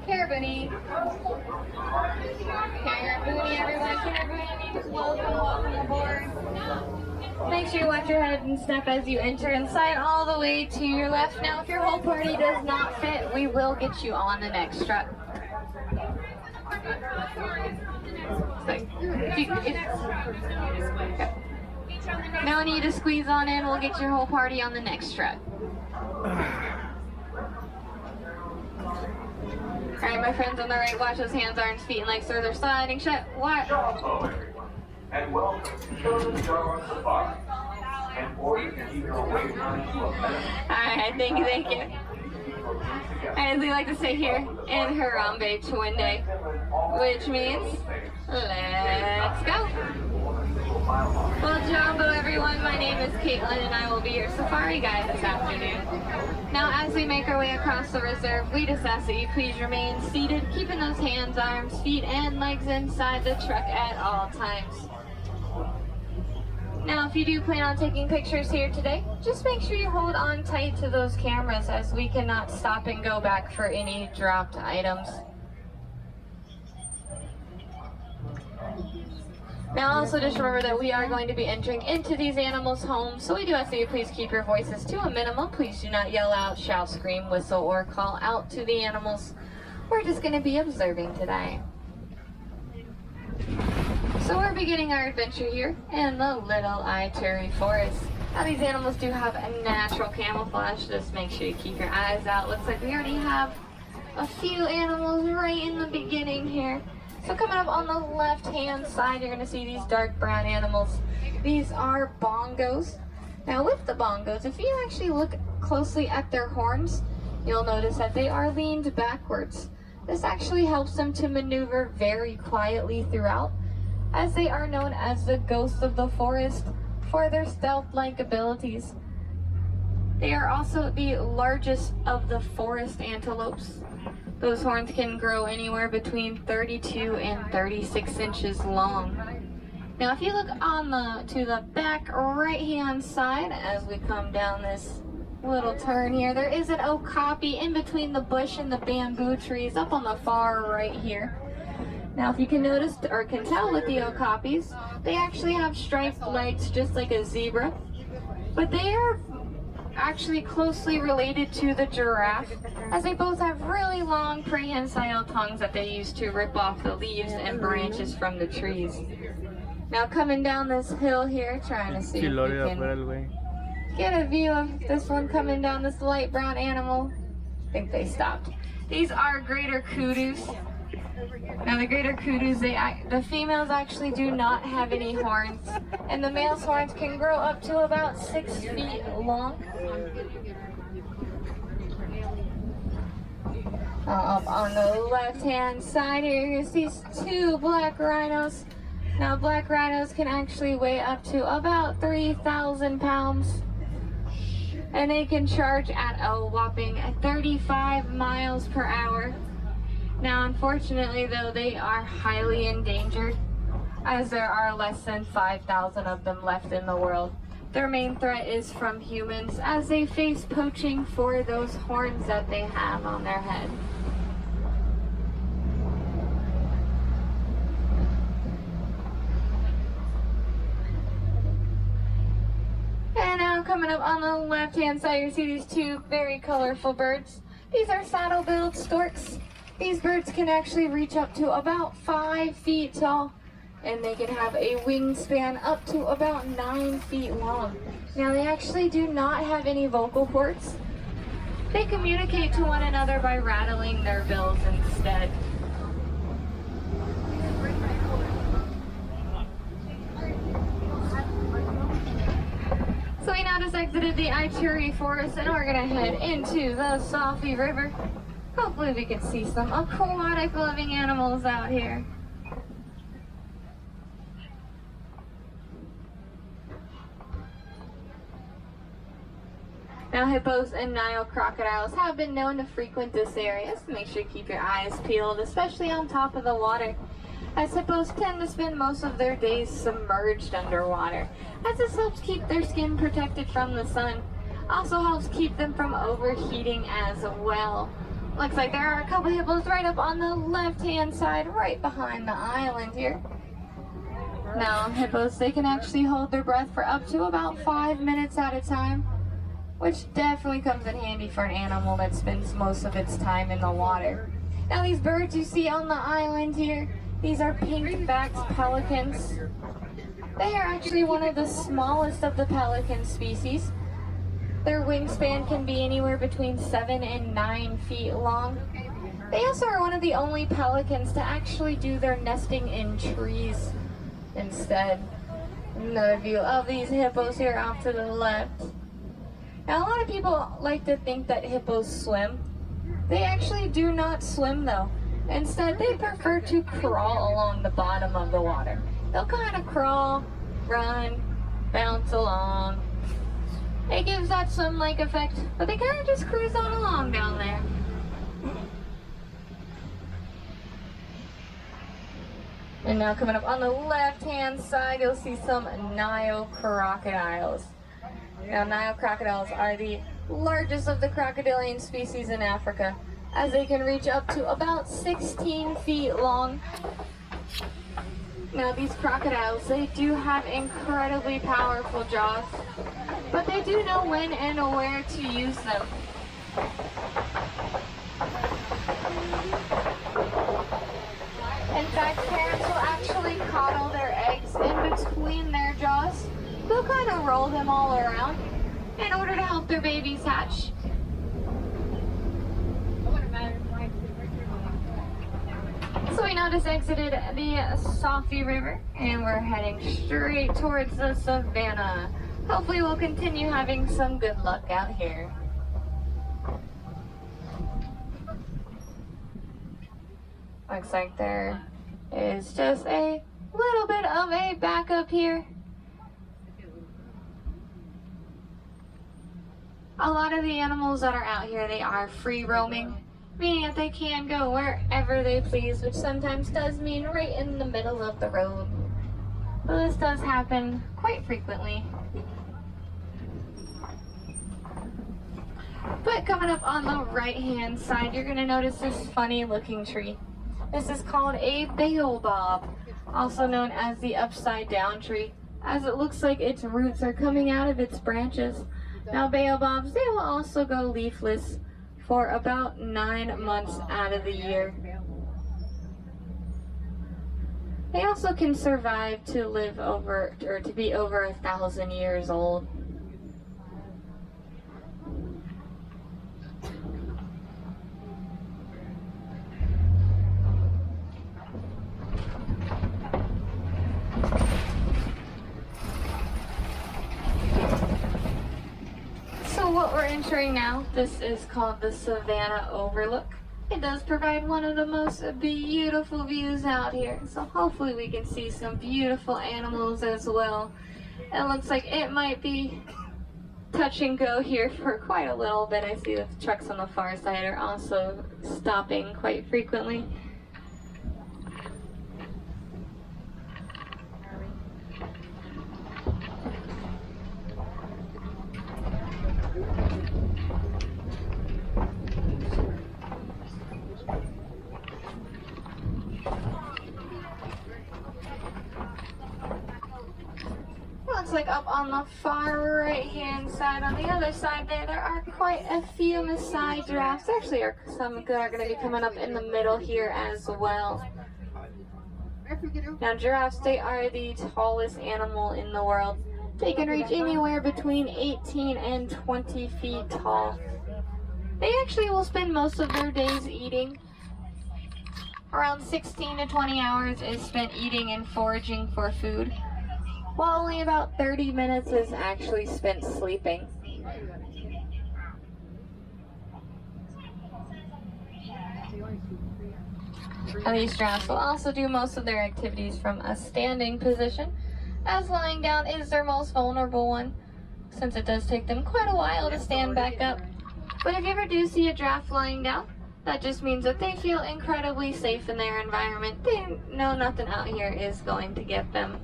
Caraboonie. Caraboonie, everyone. Caraboonie, welcome aboard. Make sure you watch your head and step as you enter and slide all the way to your left. Now, if your whole party does not fit, we will get you on the next truck. Now I need to squeeze on in. We'll get your whole party on the next truck. Alright, my friends on the right, watch those hands, arms, feet, and legs. They're sliding shut. What? Hello, everyone, and welcome to Kilimanjaro Safari. And for you to keep your weight time to a minimum. Alright, thank you. As we like to say here, in Harambe Twinde, which means, let's go. Well, Jumbo, everyone, my name is Caitlin, and I will be your safari guide this afternoon. Now, as we make our way across the reserve, we just ask that you please remain seated, keeping those hands, arms, feet, and legs inside the truck at all times. Now, if you do plan on taking pictures here today, just make sure you hold on tight to those cameras, as we cannot stop and go back for any dropped items. Now, also just remember that we are going to be entering into these animals' homes, so we do ask that you please keep your voices to a minimum. Please do not yell out, shout, scream, whistle, or call out to the animals. We're just going to be observing today. So we're beginning our adventure here in the Little Ituri Forest. Now, these animals do have a natural camouflage. Just make sure you keep your eyes out. Looks like we already have a few animals right in the beginning here. So coming up on the left-hand side, you're going to see these dark brown animals. These are bongos. Now, with the bongos, if you actually look closely at their horns, you'll notice that they are leaned backwards. This actually helps them to maneuver very quietly throughout, as they are known as the ghosts of the forest for their stealth-like abilities. They are also the largest of the forest antelopes. Those horns can grow anywhere between 32 and 36 inches long. Now, if you look to the back right-hand side as we come down this little turn here, there is an okapi in between the bush and the bamboo trees up on the far right here. Now, if you can notice or can tell with the okapis, they actually have striped legs just like a zebra, but they are actually closely related to the giraffe, as they both have really long prehensile tongues that they use to rip off the leaves and branches from the trees. Now, coming down this hill here, trying to see if we can get a view of this one coming down, this light brown animal. I think they stopped. These are greater kudus. Now, the greater kudus, the females actually do not have any horns, and the male's horns can grow up to about 6 feet long. Up on the left-hand side here, you see 2 black rhinos. Now, black rhinos can actually weigh up to about 3,000 pounds, and they can charge at a whopping 35 miles per hour. Now, unfortunately, though, they are highly endangered, as there are less than 5,000 of them left in the world. Their main threat is from humans, as they face poaching for those horns that they have on their head. And now, coming up on the left-hand side, you see these 2 very colorful birds. These are saddle-billed storks. These birds can actually reach up to about 5 feet tall, and they can have a wingspan up to about 9 feet long. Now, they actually do not have any vocal cords. They communicate to one another by rattling their bills instead. So we now just exited the Ituri Forest, and we're going to head into the Safi River. Hopefully we can see some aquatic living animals out here. Now, hippos and Nile crocodiles have been known to frequent this area, so make sure you keep your eyes peeled, especially on top of the water, as hippos tend to spend most of their days submerged underwater, as this helps keep their skin protected from the sun. Also helps keep them from overheating as well. Looks like there are a couple hippos right up on the left-hand side, right behind the island here. Now, hippos, they can actually hold their breath for up to about 5 minutes at a time, which definitely comes in handy for an animal that spends most of its time in the water. Now, these birds you see on the island here, these are pink-backed pelicans. They are actually one of the smallest of the pelican species. Their wingspan can be anywhere between 7 and 9 feet long. They also are one of the only pelicans to actually do their nesting in trees instead. Another view of these hippos here off to the left. Now, a lot of people like to think that hippos swim. They actually do not swim though. Instead, they prefer to crawl along the bottom of the water. They'll kind of crawl, run, bounce along. It gives that swim-like effect, but they kind of just cruise on along down there. And now coming up on the left-hand side, you'll see some Nile crocodiles. Now, Nile crocodiles are the largest of the crocodilian species in Africa, as they can reach up to about 16 feet long. Now, these crocodiles, they do have incredibly powerful jaws, but they do know when and where to use them. In fact, parents will actually coddle their eggs in between their jaws. They'll kind of roll them all around in order to help their babies hatch. So we now just exited the Safi River and we're heading straight towards the savannah. Hopefully we'll continue having some good luck out here. Looks like there is just a little bit of a backup here. A lot of the animals that are out here, they are free roaming, meaning that they can go wherever they please, which sometimes does mean right in the middle of the road. But this does happen quite frequently. But coming up on the right-hand side, you're going to notice this funny-looking tree. This is called a baobab, also known as the upside-down tree, as it looks like its roots are coming out of its branches. Now, baobabs, they will also go leafless for about 9 months out of the year. They also can survive to live over, or to be over 1,000 years old. So what we're entering now, this is called the Savannah Overlook. It does provide one of the most beautiful views out here, so hopefully we can see some beautiful animals as well. It looks like it might be touch and go here for quite a little bit. I see the trucks on the far side are also stopping quite frequently. Looks like up on the far right hand side, on the other side there are quite a few Maasai giraffes. Actually, some good are going to be coming up in the middle here as well. Now, giraffes, they are the tallest animal in the world. They can reach anywhere between 18 and 20 feet tall. They actually will spend most of their days eating. Around 16 to 20 hours is spent eating and foraging for food, while only about 30 minutes is actually spent sleeping. And these giraffes will also do most of their activities from a standing position, as lying down is their most vulnerable one, since it does take them quite a while to stand back up. But if you ever do see a giraffe lying down, that just means that they feel incredibly safe in their environment. They know nothing out here is going to get them.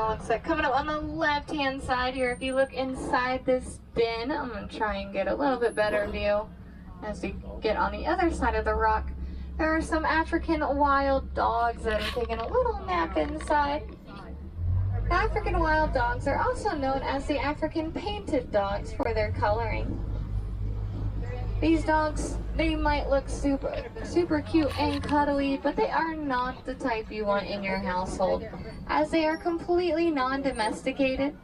Now looks like coming up on the left-hand side here, if you look inside this bin, I'm going to try and get a little bit better view as we get on the other side of the rock. There are some African wild dogs that are taking a little nap inside. African wild dogs are also known as the African painted dogs for their coloring. These dogs, they might look super cute and cuddly, but they are not the type you want in your household, as they are completely non-domesticated.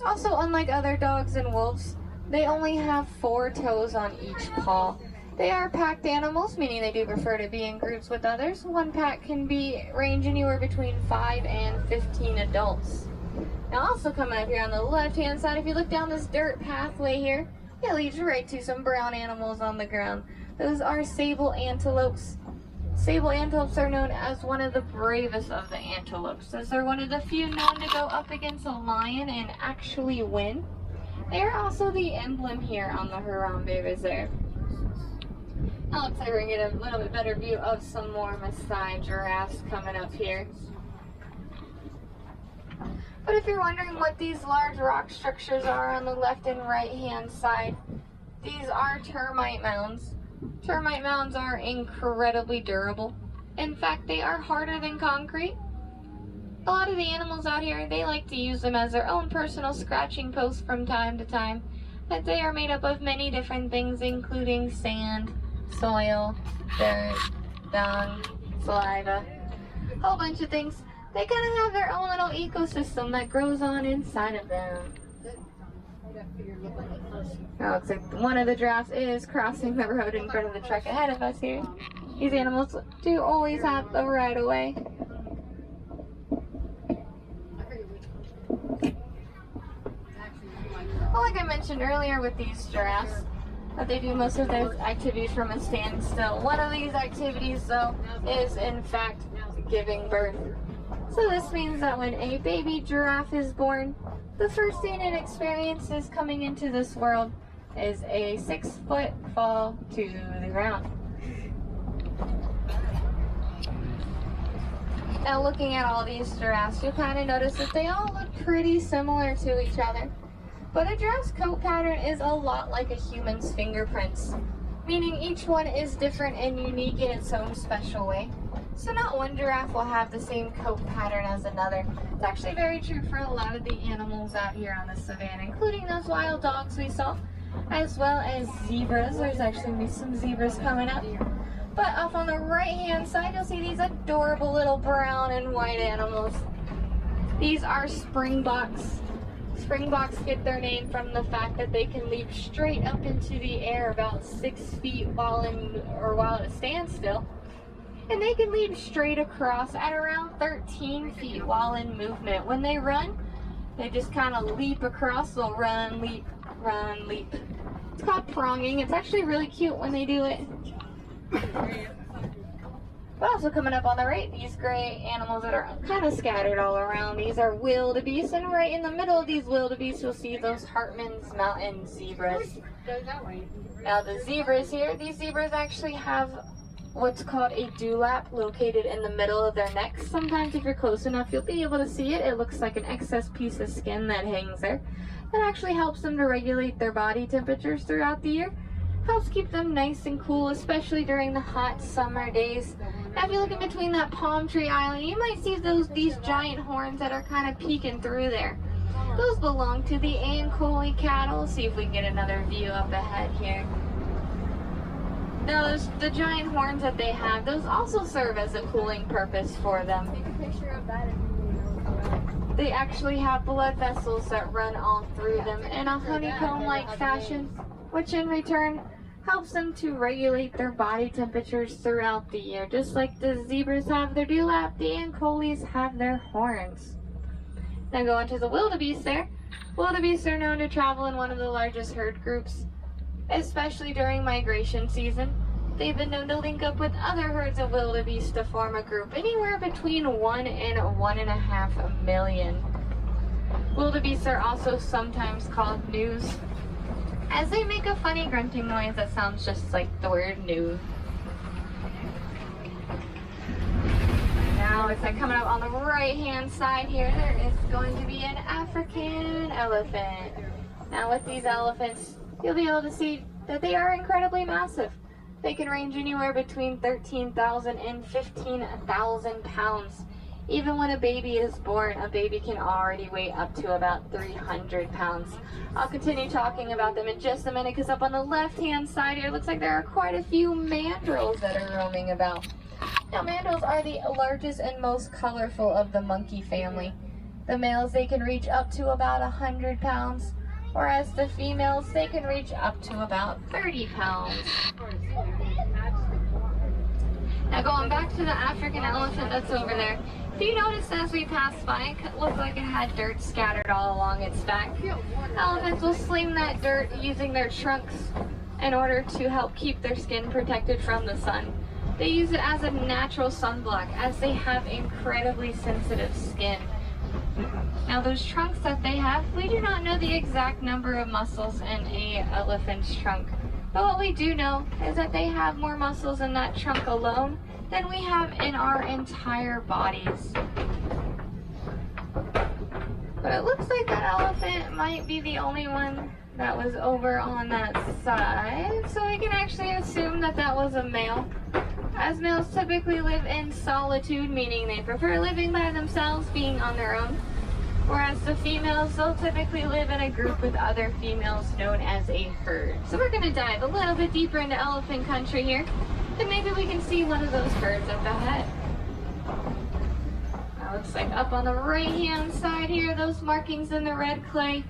Also, unlike other dogs and wolves, they only have 4 toes on each paw. They are packed animals, meaning they do prefer to be in groups with others. One pack can range anywhere between 5 and 15 adults. Now also coming up here on the left-hand side, if you look down this dirt pathway here, it leads right to some brown animals on the ground. Those are sable antelopes. Sable antelopes are known as one of the bravest of the antelopes, as they're one of the few known to go up against a lion and actually win. They are also the emblem here on the Harambe Reserve. Now looks like we're going to get a little bit better view of some more Maasai giraffes coming up here. But if you're wondering what these large rock structures are on the left and right hand side, these are termite mounds. Termite mounds are incredibly durable. In fact, they are harder than concrete. A lot of the animals out here, they like to use them as their own personal scratching posts from time to time. But they are made up of many different things, including sand, soil, dirt, dung, saliva, a whole bunch of things. They kind of have their own little ecosystem that grows on inside of them. Now looks like one of the giraffes is crossing the road in front of the truck ahead of us here. These animals do always have the right of way. Well, like I mentioned earlier with these giraffes, that they do most of their activities from a standstill. One of these activities, though, is in fact giving birth. So this means that when a baby giraffe is born, the first thing it experiences coming into this world is a 6-foot fall to the ground. Now looking at all these giraffes, you'll kind of notice that they all look pretty similar to each other. But a giraffe's coat pattern is a lot like a human's fingerprints, meaning each one is different and unique in its own special way. So not one giraffe will have the same coat pattern as another. It's actually very true for a lot of the animals out here on the savannah, including those wild dogs we saw, as well as zebras. There's actually going to be some zebras coming up. But off on the right-hand side, you'll see these adorable little brown and white animals. These are springboks. Springboks get their name from the fact that they can leap straight up into the air about 6 feet while at a standstill. And they can leap straight across at around 13 feet while in movement. When they run, they just kind of leap across. They'll run, leap, run, leap. It's called pronging. It's actually really cute when they do it. But also coming up on the right, these gray animals that are kind of scattered all around. These are wildebeest, and right in the middle of these wildebeest, you'll see those Hartman's Mountain zebras. Now the zebras here, these zebras actually have what's called a dewlap located in the middle of their necks. Sometimes if you're close enough, you'll be able to see it. It looks like an excess piece of skin that hangs there. That actually helps them to regulate their body temperatures throughout the year. Helps keep them nice and cool, especially during the hot summer days. Now if you look in between that palm tree island, you might see these giant horns that are kind of peeking through there. Those belong to the Ankole cattle. Let's see if we can get another view up ahead here. Now the giant horns that they have, those also serve as a cooling purpose for them. Take a picture of that. They actually have blood vessels that run all through them in a honeycomb-like fashion, which in return helps them to regulate their body temperatures throughout the year. Just like the zebras have their dewlap, the Ankoles have their horns. Now going to the wildebeest there. Wildebeest are known to travel in one of the largest herd groups, especially during migration season. They've been known to link up with other herds of wildebeest to form a group, anywhere between 1 and 1.5 million. Wildebeest are also sometimes called gnus, as they make a funny grunting noise that sounds just like the word gnu. Now looks like coming up on the right-hand side here, there is going to be an African elephant. Now with these elephants, you'll be able to see that they are incredibly massive. They can range anywhere between 13,000 and 15,000 pounds. Even when a baby is born, a baby can already weigh up to about 300 pounds. I'll continue talking about them in just a minute, because up on the left-hand side here, it looks like there are quite a few mandrills that are roaming about. Now, mandrills are the largest and most colorful of the monkey family. The males, they can reach up to about 100 pounds, whereas the females, they can reach up to about 30 pounds. Now going back to the African elephant that's over there, if you noticed as we passed by, it looked like it had dirt scattered all along its back. Elephants will sling that dirt using their trunks in order to help keep their skin protected from the sun. They use it as a natural sunblock, as they have incredibly sensitive skin. Now those trunks that they have, we do not know the exact number of muscles in an elephant's trunk. But what we do know is that they have more muscles in that trunk alone than we have in our entire bodies. But it looks like that elephant might be the only one that was over on that side. So we can actually assume that that was a male. As males typically live in solitude, meaning they prefer living by themselves, being on their own. Whereas the females, they'll typically live in a group with other females known as a herd. So we're going to dive a little bit deeper into elephant country here, and maybe we can see one of those herds up ahead. Now looks like up on the right-hand side here, those markings in the red clay,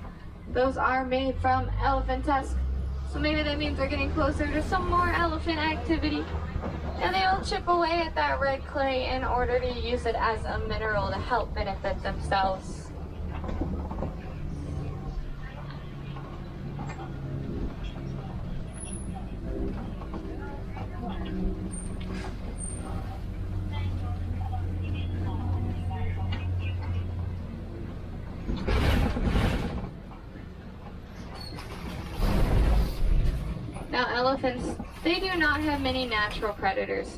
those are made from elephant tusk. So maybe that means we're getting closer to some more elephant activity. And they will chip away at that red clay in order to use it as a mineral to help benefit themselves. Now elephants, they do not have many natural predators.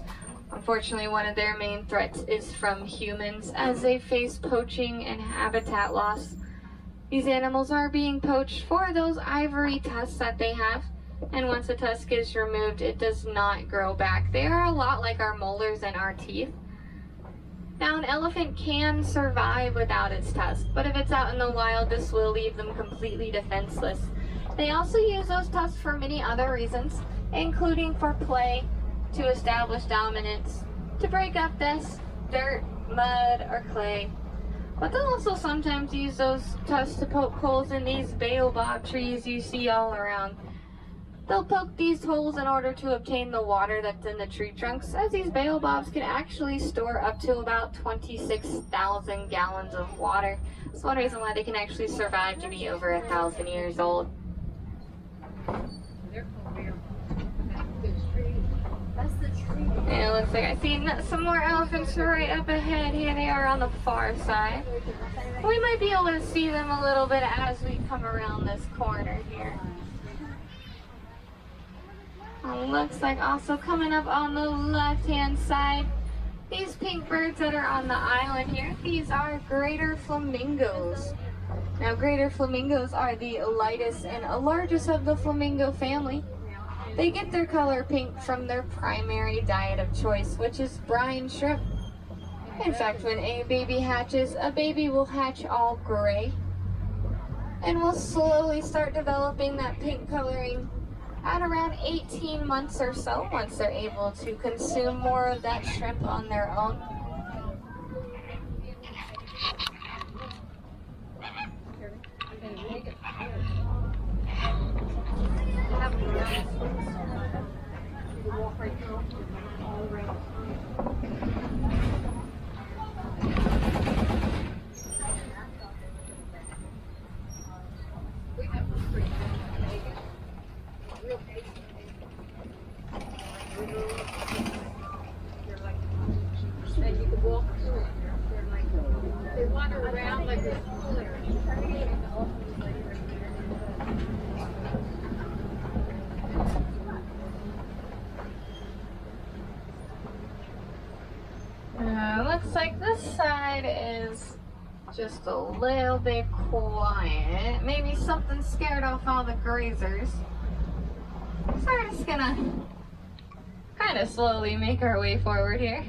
Unfortunately, one of their main threats is from humans, as they face poaching and habitat loss. These animals are being poached for those ivory tusks that they have, and once a tusk is removed, it does not grow back. They are a lot like our molars and our teeth. Now, an elephant can survive without its tusk, but if it's out in the wild, this will leave them completely defenseless. They also use those tusks for many other reasons, including for play, to establish dominance, to break up this dirt, mud, or clay. But they'll also sometimes use those tusks to poke holes in these baobab trees you see all around. They'll poke these holes in order to obtain the water that's in the tree trunks, as these baobabs can actually store up to about 26,000 gallons of water. That's one reason why they can actually survive to be over 1,000 years old. And it looks like I see some more elephants right up ahead. Here they are on the far side. We might be able to see them a little bit as we come around this corner here. Looks like also coming up on the left-hand side, these pink birds that are on the island here, these are greater flamingos. Now, greater flamingos are the lightest and largest of the flamingo family. They get their color pink from their primary diet of choice, which is brine shrimp. In fact, when a baby hatches, a baby will hatch all gray and will slowly start developing that pink coloring at around 18 months or so, once they're able to consume more of that shrimp on their own. They wander around like this. Looks like this side is just a little bit quiet. Maybe something scared off all the grazers. So we're just gonna kind of slowly make our way forward here.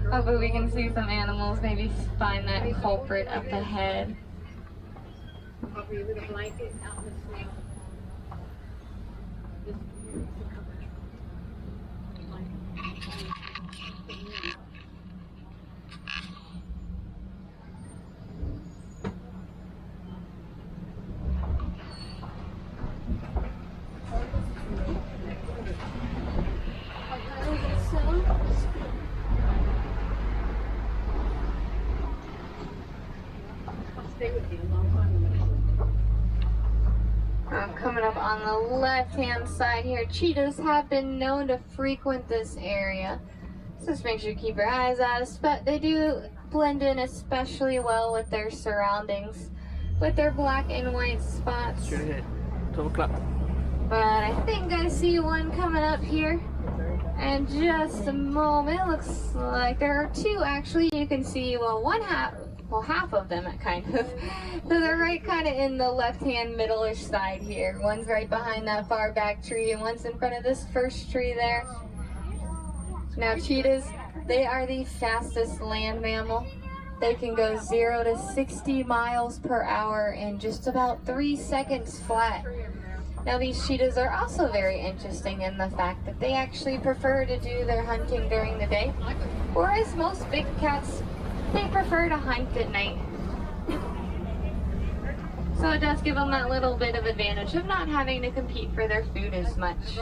Hopefully we can see some animals, maybe find that culprit up ahead. Probably with a blanket out in the snow. Stay with you a long time. Coming up on the left-hand side here, cheetahs have been known to frequent this area. So just make sure you keep your eyes out. They do blend in especially well with their surroundings, with their black and white spots. Straight ahead. 12 o'clock. But I think I see one coming up here. In just a moment, looks like there are two actually. You can see, half of them kind of. So they're right kind of in the left-hand middle-ish side here. One's right behind that far back tree and one's in front of this first tree there. Now cheetahs, they are the fastest land mammal. They can go 0 to 60 miles per hour in just about 3 seconds flat. Now these cheetahs are also very interesting in the fact that they actually prefer to do their hunting during the day, whereas most big cats, they prefer to hunt at night. So it does give them that little bit of advantage of not having to compete for their food as much.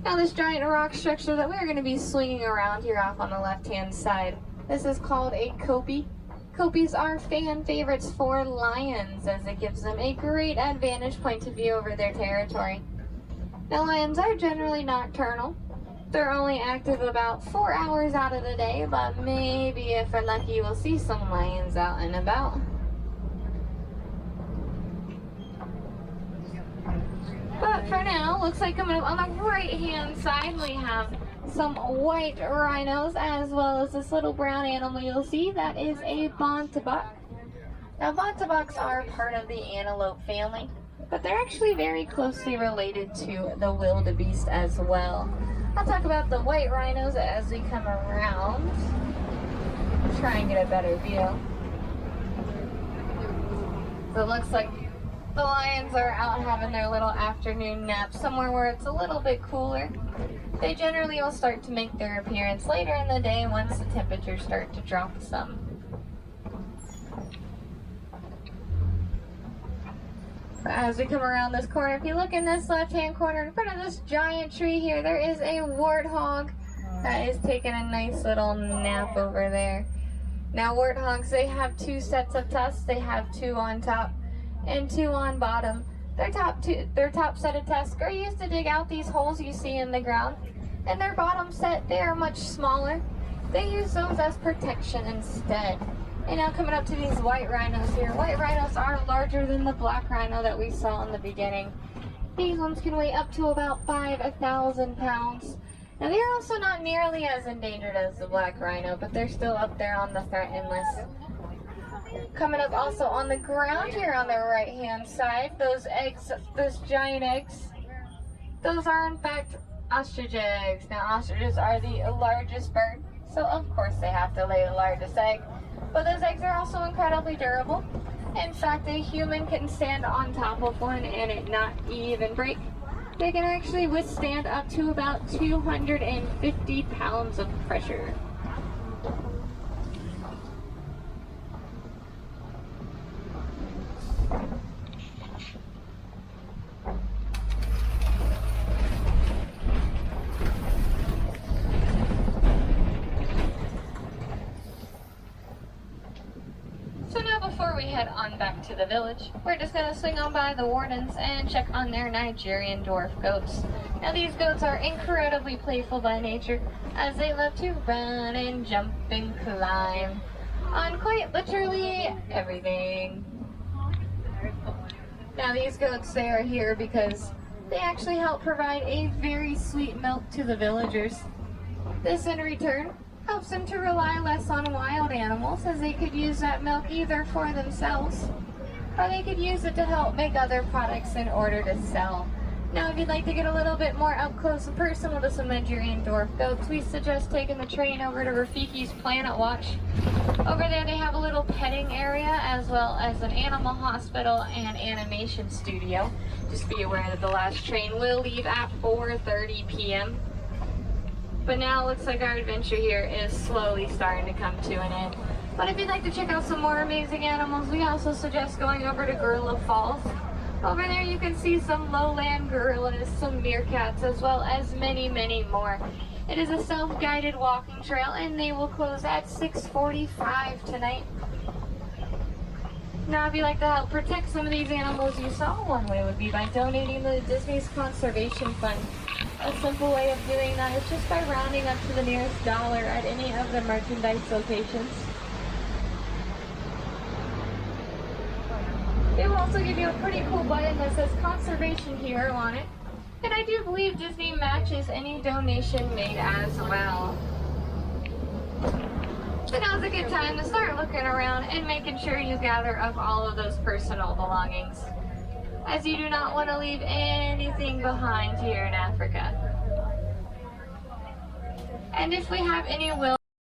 Now this giant rock structure that we're going to be swinging around here off on the left-hand side, this is called a kopie. Kopies are fan favorites for lions as it gives them a great advantage point of view over their territory. Now lions are generally nocturnal. They're only active about 4 hours out of the day, but maybe if we're lucky we'll see some lions out and about. But for now, looks like coming up on the right-hand side we have some white rhinos as well as this little brown animal you'll see. That is a bontebok. Now bontebuks are part of the antelope family, but they're actually very closely related to the wildebeest as well. I'll talk about the white rhinos as we come around. Try and get a better view. So it looks like the lions are out having their little afternoon nap somewhere where it's a little bit cooler. They generally will start to make their appearance later in the day once the temperatures start to drop some. But as we come around this corner, if you look in this left-hand corner in front of this giant tree here, there is a warthog that is taking a nice little nap over there. Now warthogs, they have 2 sets of tusks. They have 2 on top and 2 on bottom. Their top set of tusks are used to dig out these holes you see in the ground. And their bottom set, they are much smaller. They use those as protection instead. And now coming up to these white rhinos here. White rhinos are larger than the black rhino that we saw in the beginning. These ones can weigh up to about 5,000 pounds. Now they're also not nearly as endangered as the black rhino, but they're still up there on the threatened list. Coming up also on the ground here on the right-hand side, those eggs, those giant eggs, those are in fact ostrich eggs. Now ostriches are the largest bird, so of course they have to lay the largest egg. But those eggs are also incredibly durable. In fact, a human can stand on top of one and it not even break. They can actually withstand up to about 250 pounds of pressure. Before we head on back to the village, we're just going to swing on by the wardens and check on their Nigerian dwarf goats. Now these goats are incredibly playful by nature as they love to run and jump and climb on quite literally everything. Now these goats, they are here because they actually help provide a very sweet milk to the villagers. This in return helps them to rely less on wild animals, as they could use that milk either for themselves or they could use it to help make other products in order to sell. Now, if you'd like to get a little bit more up close and personal to some Nigerian dwarf goats, we suggest taking the train over to Rafiki's Planet Watch. Over there they have a little petting area as well as an animal hospital and animation studio. Just be aware that the last train will leave at 4:30 p.m. But now it looks like our adventure here is slowly starting to come to an end. But if you'd like to check out some more amazing animals, we also suggest going over to Gorilla Falls. Over there you can see some lowland gorillas, some meerkats, as well as many, many more. It is a self-guided walking trail and they will close at 6:45 tonight. Now, if you'd like to help protect some of these animals you saw, one way would be by donating to Disney's Conservation Fund. A simple way of doing that is just by rounding up to the nearest dollar at any of the merchandise locations. They will also give you a pretty cool button that says Conservation Hero on it. And I do believe Disney matches any donation made as well. So now's a good time to start looking around and making sure you gather up all of those personal belongings, as you do not want to leave anything behind here in Africa. And if we have any will